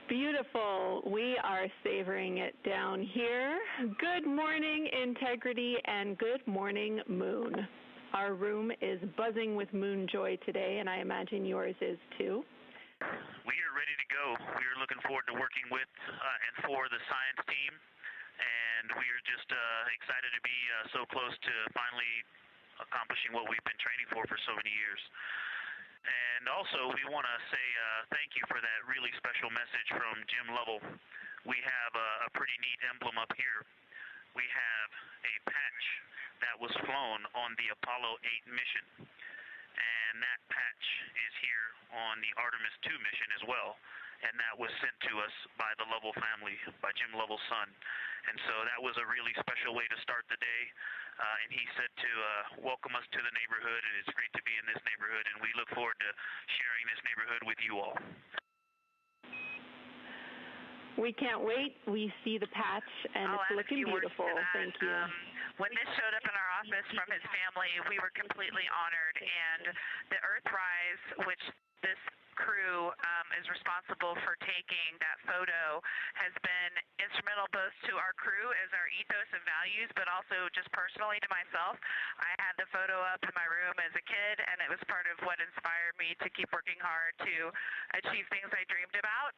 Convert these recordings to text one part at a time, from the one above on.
Beautiful. We are savoring it down here. Good morning, Integrity, and good morning, Moon. Our room is buzzing with moon joy today, and I imagine yours is too. We are ready to go. We are looking forward to working with and for the science team, and we are just excited to be so close to finally accomplishing what we've been training for so many years. And also, we want to say thank you for that really special message from Jim Lovell. We have a pretty neat emblem up here. We have a patch that was flown on the Apollo 8 mission. And that patch is here on the Artemis II mission as well. And that was sent to us by the Lovell family, by Jim Lovell's son. And so that was a really special way to start the day. And he said to welcome us to the neighborhood, and it's great to be in this neighborhood, and we look forward to sharing this neighborhood with you all. We can't wait. We see the patch, and it's looking beautiful. Thank you. When this showed up in our office from his family, we were completely honored, and the Earthrise, which this crew is responsible for taking that photo, has been instrumental both to our crew as our ethos and values, but also just personally to myself. I had the photo up in my room as a kid, and it was part of what inspired me to keep working hard to achieve things I dreamed about.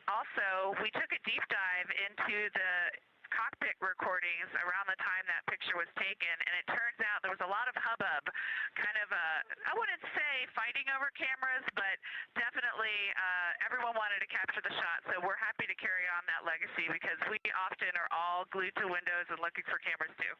Also, we took a deep dive into the cockpit recordings around the time that picture was taken, and it turns out there was a lot of hubbub, kind of I wouldn't say fighting over cameras, but definitely everyone wanted to capture the shot, so we're happy to carry on that legacy because we often are all glued to windows and looking for cameras too.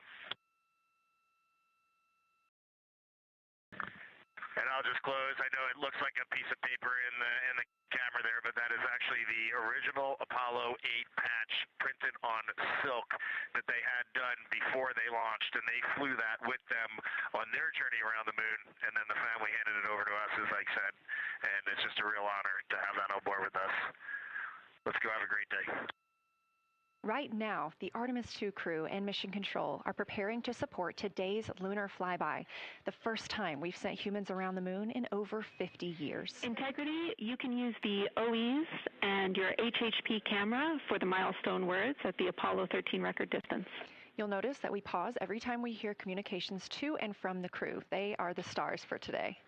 And I'll just close. I know it looks like a piece of paper in the camera there, but that is actually the original Apollo 8 patch printed on silk that they had done before they launched, and they flew that with them on their journey around the moon, and then the family handed it over to us, as I said, and it's just a real honor to have that on board with us. Let's go have a great day. Right now, the Artemis II crew and Mission Control are preparing to support today's lunar flyby, the first time we've sent humans around the moon in over 50 years. Integrity, you can use the OEs and your HHP camera for the milestone words at the Apollo 13 record distance. You'll notice that we pause every time we hear communications to and from the crew. They are the stars for today.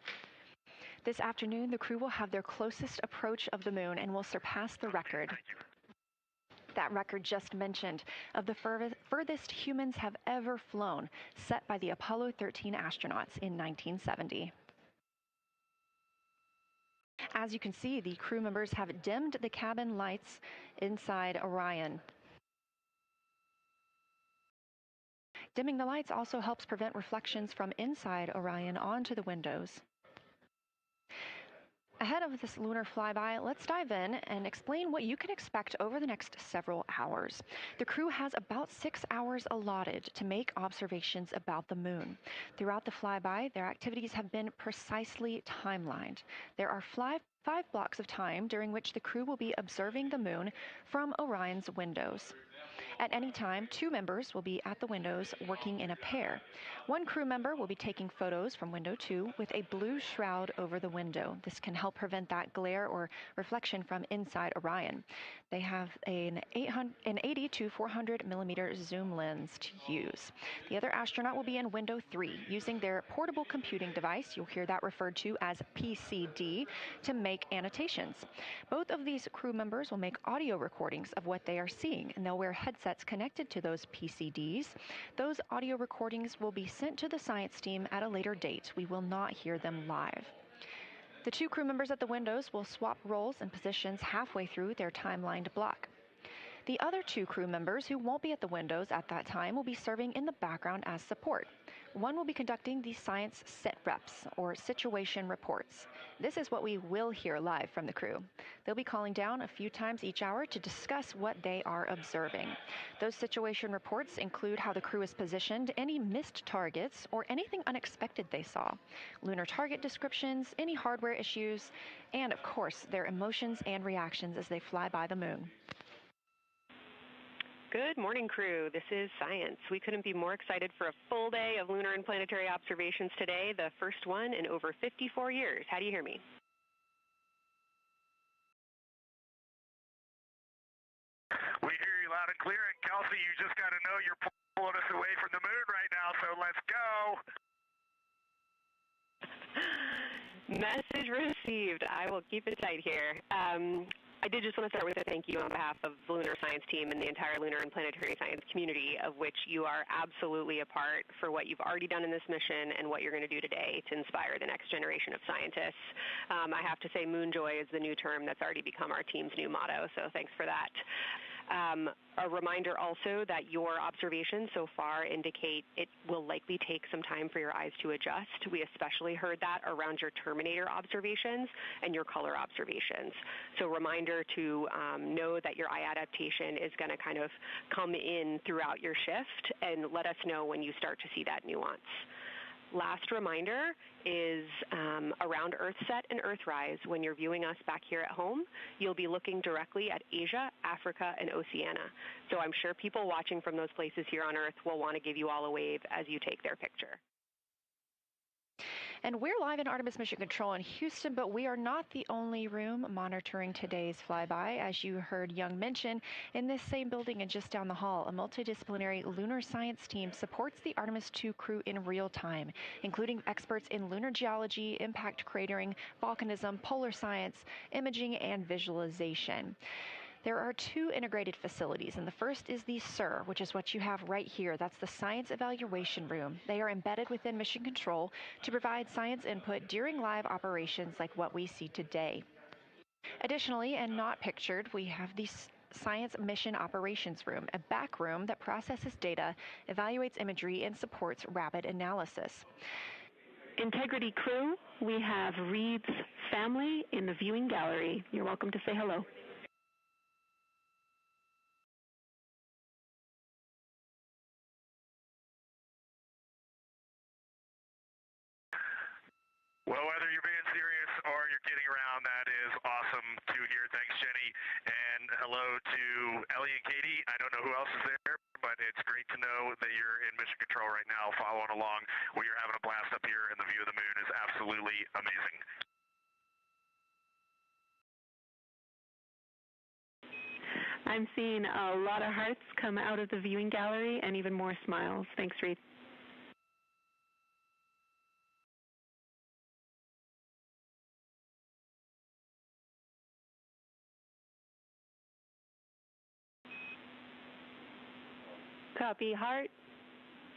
This afternoon, the crew will have their closest approach of the moon and will surpass the record. That record just mentioned of the furthest humans have ever flown, set by the Apollo 13 astronauts in 1970. As you can see, the crew members have dimmed the cabin lights inside Orion. Dimming the lights also helps prevent reflections from inside Orion onto the windows. Ahead of this lunar flyby, let's dive in and explain what you can expect over the next several hours. The crew has about 6 hours allotted to make observations about the moon. Throughout the flyby, their activities have been precisely timelined. There are five blocks of time during which the crew will be observing the moon from Orion's windows. At any time, 2 members will be at the windows working in a pair. One crew member will be taking photos from window 2 with a blue shroud over the window. This can help prevent that glare or reflection from inside Orion. They have an 80 to 400 millimeter zoom lens to use. The other astronaut will be in window 3 using their portable computing device, you'll hear that referred to as PCD, to make annotations. Both of these crew members will make audio recordings of what they are seeing, and they'll wear headsets connected to those PCDs. Those audio recordings will be sent to the science team at a later date. We will not hear them live. The 2 crew members at the windows will swap roles and positions halfway through their timelined block. The other 2 crew members who won't be at the windows at that time will be serving in the background as support. One will be conducting the science sit reps, or situation reports. This is what we will hear live from the crew. They'll be calling down a few times each hour to discuss what they are observing. Those situation reports include how the crew is positioned, any missed targets, or anything unexpected they saw, lunar target descriptions, any hardware issues, and of course, their emotions and reactions as they fly by the moon. Good morning, crew. This is Science. We couldn't be more excited for a full day of lunar and planetary observations today, the first one in over 54 years. How do you hear me? We hear you loud and clear, and Kelsey, you just got to know you're pulling us away from the moon right now, so let's go. Message received. I will keep it tight here. I did just want to start with a thank you on behalf of the Lunar Science team and the entire lunar and planetary science community, of which you are absolutely a part, for what you've already done in this mission and what you're going to do today to inspire the next generation of scientists. I have to say moon joy is the new term that's already become our team's new motto, so thanks for that. A reminder also that your observations so far indicate it will likely take some time for your eyes to adjust. We especially heard that around your terminator observations and your color observations. So reminder to know that your eye adaptation is going to kind of come in throughout your shift, and let us know when you start to see that nuance. Last reminder is around Earthset and Earthrise. When you're viewing us back here at home, you'll be looking directly at Asia, Africa, and Oceania. So I'm sure people watching from those places here on Earth will want to give you all a wave as you take their picture. And we're live in Artemis Mission Control in Houston, but we are not the only room monitoring today's flyby. As you heard Young mention, in this same building and just down the hall, a multidisciplinary lunar science team supports the Artemis II crew in real time, including experts in lunar geology, impact cratering, volcanism, polar science, imaging, and visualization. There are two integrated facilities, and the first is the SIR, which is what you have right here. That's the Science Evaluation Room. They are embedded within Mission Control to provide science input during live operations like what we see today. Additionally, and not pictured, we have the Science Mission Operations Room, a back room that processes data, evaluates imagery, and supports rapid analysis. Integrity crew, we have Reed's family in the viewing gallery. You're welcome to say hello. Well, whether you're being serious or you're kidding around, that is awesome to hear. Thanks, Jenny. And hello to Ellie and Katie. I don't know who else is there, but it's great to know that you're in mission control right now, following along. We are having a blast up here, and the view of the moon is absolutely amazing. I'm seeing a lot of hearts come out of the viewing gallery and even more smiles. Thanks, Reed. Copy heart,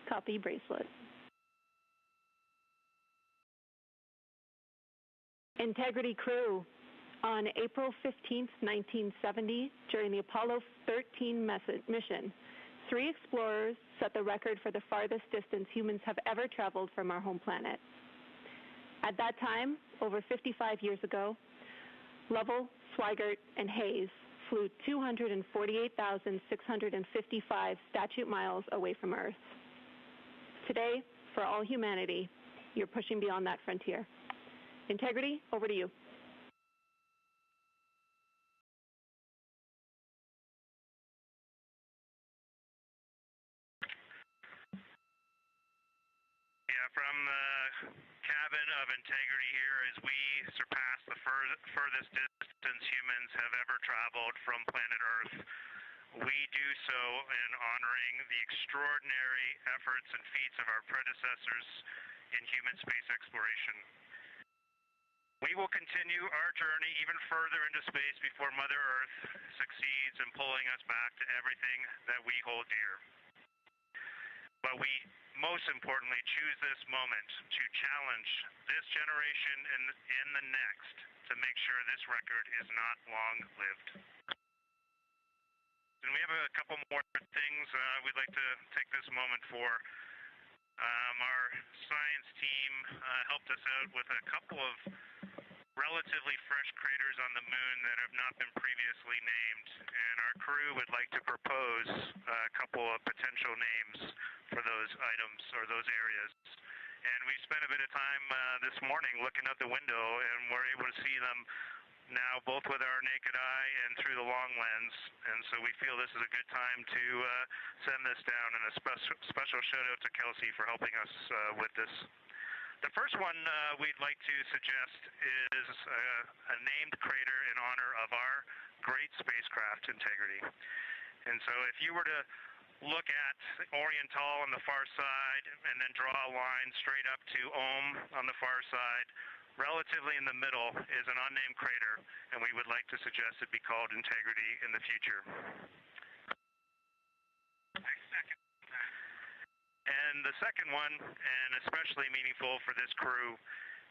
copy bracelet. Integrity crew, on April 15th, 1970, during the Apollo 13 mission, 3 explorers set the record for the farthest distance humans have ever traveled from our home planet. At that time, over 55 years ago, Lovell, Swigert, and Hayes flew 248,655 statute miles away from Earth. Today, for all humanity, you're pushing beyond that frontier. Integrity, over to you. Yeah, from the cabin of Integrity here, as we surpass the furthest distance humans have ever traveled from planet Earth, we do so in honoring the extraordinary efforts and feats of our predecessors in human space exploration. We will continue our journey even further into space before Mother Earth succeeds in pulling us back to everything that we hold dear. But we, most importantly, choose this moment to challenge this generation and the next to make sure this record is not long-lived. And we have a couple more things we'd like to take this moment for. Our science team helped us out with a couple of relatively fresh craters on the moon that have not been previously named, and our crew would like to propose a couple of potential names for those items or those areas. And we spent a bit of time this morning looking out the window, and we're able to see them now both with our naked eye and through the long lens, and so we feel this is a good time to send this down, and a special shout out to Kelsey for helping us with this. The first one we'd like to suggest is a named crater in honor of our great spacecraft, Integrity. And so if you were to look at Orion on the far side and then draw a line straight up to Ohm on the far side, relatively in the middle is an unnamed crater, and we would like to suggest it be called Integrity in the future. And the second one, and especially meaningful for this crew,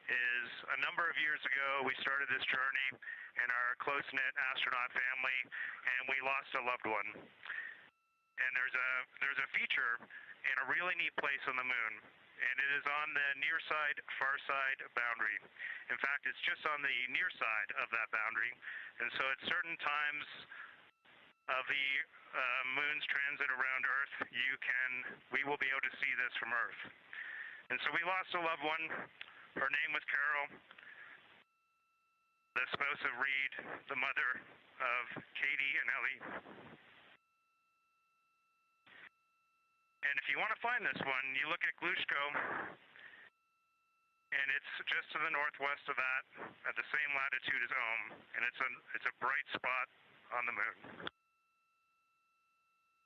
is a number of years ago we started this journey in our close-knit astronaut family, and we lost a loved one. And there's a feature in a really neat place on the moon, and it is on the near side, far side boundary. In fact, it's just on the near side of that boundary, and so at certain times of the moon's transit around Earth, we will be able to see this from Earth. And so we lost a loved one. Her name was Carol, the spouse of Reed, the mother of Katie and Ellie. And if you want to find this one, you look at Glushko, and it's just to the northwest of that, at the same latitude as Ohm, and it's a bright spot on the moon.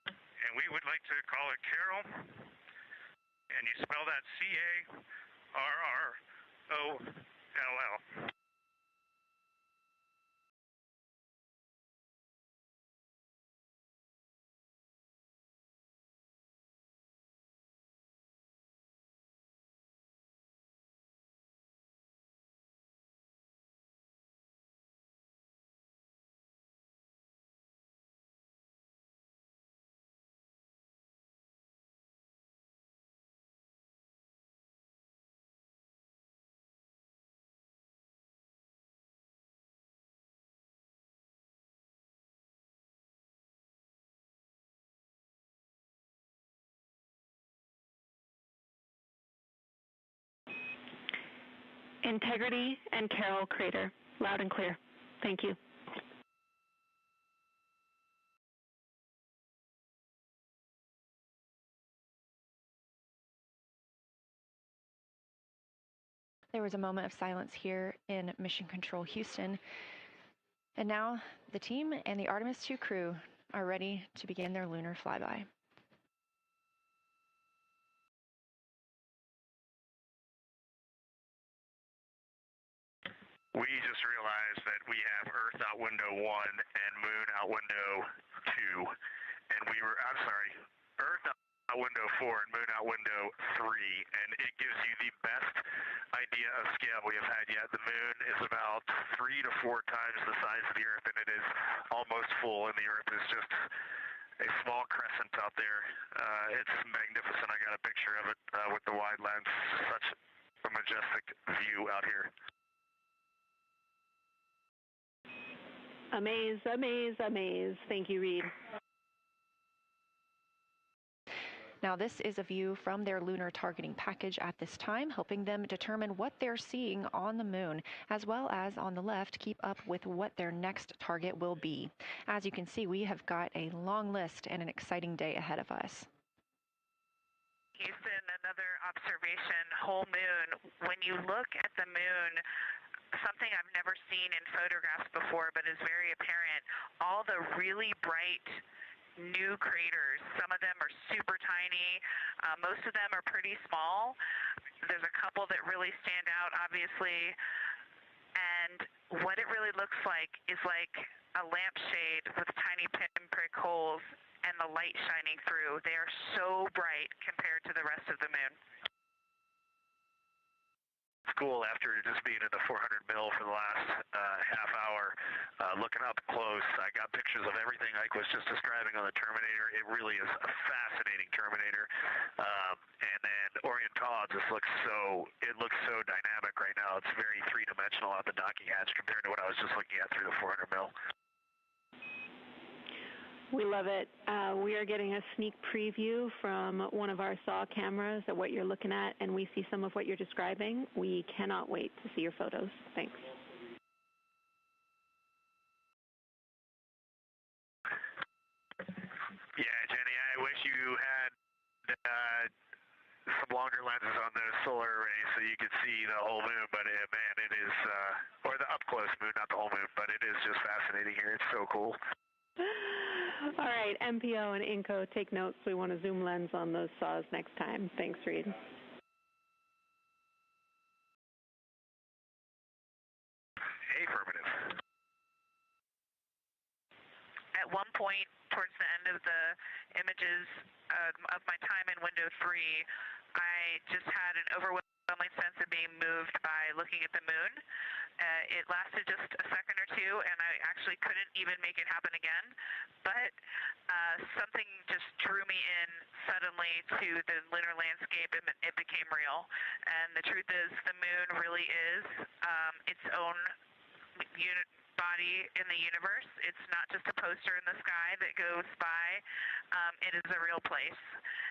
And we would like to call it Carol, and you spell that Carroll. Integrity and Carroll Crater, loud and clear. Thank you. There was a moment of silence here in Mission Control Houston. And now the team and the Artemis II crew are ready to begin their lunar flyby. We just realized that we have Earth out window 1 and Moon out window 2, and Earth out window 4 and Moon out window 3, and it gives you the best idea of scale we have had yet. The Moon is about 3 to 4 times the size of the Earth, and it is almost full, and the Earth is just a small crescent out there. It's magnificent. I got a picture of it with the wide lens. Such a majestic view out here. Amaze, amaze, amaze. Thank you, Reed. Now, this is a view from their lunar targeting package at this time, helping them determine what they're seeing on the moon, as well as on the left, keep up with what their next target will be. As you can see, we have got a long list and an exciting day ahead of us. Houston, another observation, whole moon. When you look at the moon, something I've never seen in photographs before, but is very apparent, all the really bright new craters. Some of them are super tiny. Most of them are pretty small. There's a couple that really stand out, obviously. And what it really looks like is like a lampshade with tiny pinprick holes and the light shining through. They are so bright compared to the rest of the moon. School after just being in the 400 mil for the last half hour, looking up close. I got pictures of everything Ike was just describing on the Terminator. It really is a fascinating Terminator. And then Orion just looks so dynamic right now. It's very three-dimensional out the docking hatch compared to what I was just looking at through the 400 mil. We love it. We are getting a sneak preview from one of our SAW cameras at what you're looking at, and we see some of what you're describing. We cannot wait to see your photos. Thanks. Yeah, Jenny, I wish you had some longer lenses on those solar arrays so you could see the whole moon, but man, it is, or the up-close moon, not the whole moon, but it is just fascinating here. It's so cool. All All right, MPO and Inco, take notes. We want a zoom lens on those saws next time. Thanks, Reed. Affirmative. At one point, towards the end of the images of my time in window 3, I just had an overwhelming sense of being moved by looking at the moon. It lasted just a second or two, and I actually couldn't even make it happen again. But something just drew me in suddenly to the lunar landscape, and it became real. And the truth is, the moon really is its own body in the universe. It's not just a poster in the sky that goes by. It is a real place.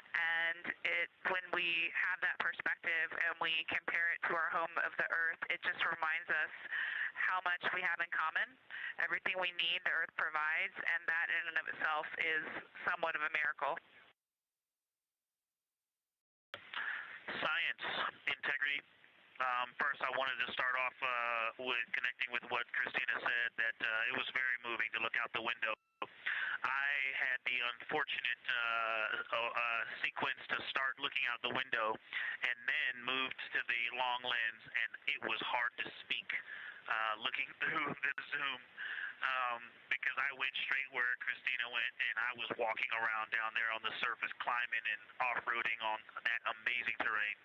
And when we have that perspective and we compare it to our home of the Earth, it just reminds us how much we have in common. Everything we need, the Earth provides, and that in and of itself is somewhat of a miracle. Science, integrity. First, I wanted to start off with connecting with what Christina said, that it was very moving to look out the window. I had the unfortunate sequence to start looking out the window and then moved to the long lens, and it was hard to speak looking through the zoom because I went straight where Christina went, and I was walking around down there on the surface, climbing and off-roading on that amazing terrain.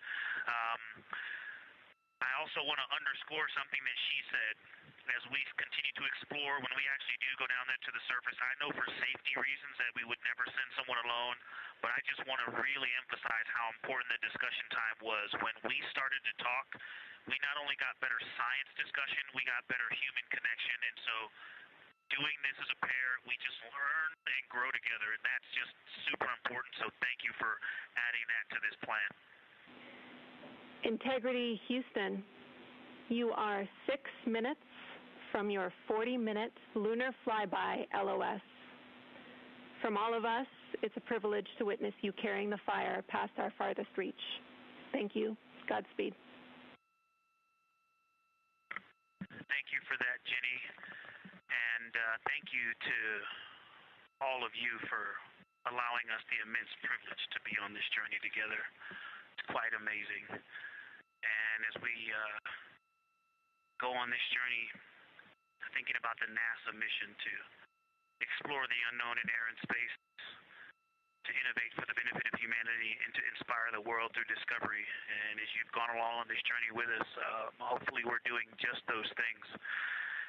I also want to underscore something that she said. As we continue to explore, when we actually do go down there to the surface, I know for safety reasons that we would never send someone alone, but I just want to really emphasize how important the discussion time was. When we started to talk, we not only got better science discussion, we got better human connection, and so doing this as a pair, we just learn and grow together, and that's just super important, so thank you for adding that to this plan. Integrity Houston, you are 6 minutes from your 40-minute lunar flyby LOS. From all of us, it's a privilege to witness you carrying the fire past our farthest reach. Thank you. Godspeed. Thank you for that, Jenny, and thank you to all of you for allowing us the immense privilege to be on this journey together. It's quite amazing. And as we go on this journey, thinking about the NASA mission to explore the unknown in air and space, to innovate for the benefit of humanity, and to inspire the world through discovery. And as you've gone along on this journey with us, hopefully we're doing just those things.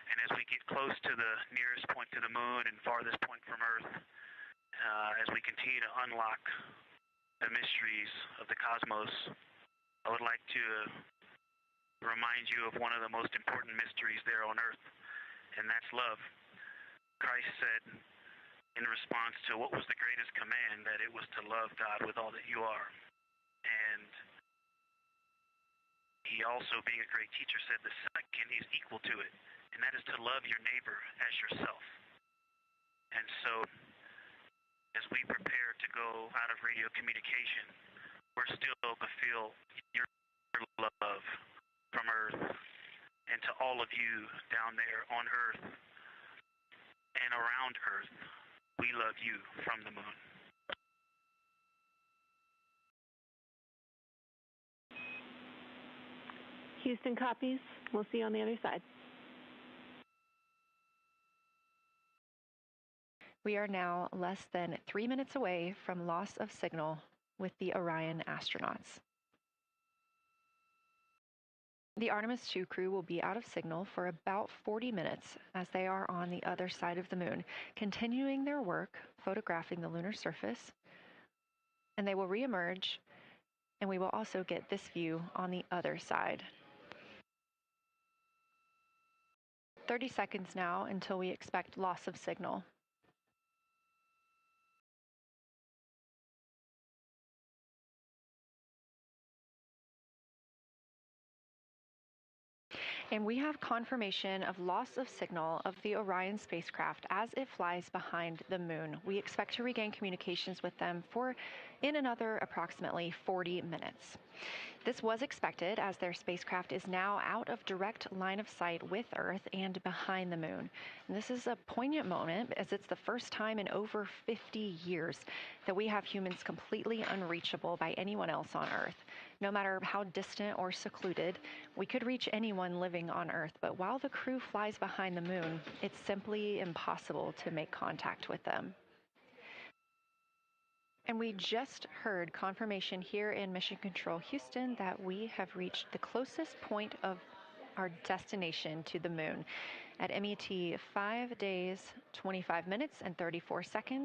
And as we get close to the nearest point to the moon and farthest point from Earth, as we continue to unlock the mysteries of the cosmos, I would like to remind you of one of the most important mysteries there on Earth, and that's love. Christ said in response to what was the greatest command, that it was to love God with all that you are. And he also, being a great teacher, said the second is equal to it, and that is to love your neighbor as yourself. And so, as we prepare to go out of radio communication, we're still to feel your love from Earth, and to all of you down there on Earth and around Earth, we love you from the moon. Houston copies. We'll see you on the other side. We are now less than 3 minutes away from loss of signal with the Orion astronauts. The Artemis II crew will be out of signal for about 40 minutes as they are on the other side of the moon, continuing their work photographing the lunar surface, and they will reemerge, and we will also get this view on the other side. 30 seconds now until we expect loss of signal. And we have confirmation of loss of signal of the Orion spacecraft as it flies behind the moon. We expect to regain communications with them in another approximately 40 minutes. This was expected as their spacecraft is now out of direct line of sight with Earth and behind the moon. And this is a poignant moment as it's the first time in over 50 years that we have humans completely unreachable by anyone else on Earth. No matter how distant or secluded, we could reach anyone living on Earth, but while the crew flies behind the moon, it's simply impossible to make contact with them. And we just heard confirmation here in Mission Control Houston that we have reached the closest point of our destination to the moon at MET 5 days, 25 minutes, and 34 seconds.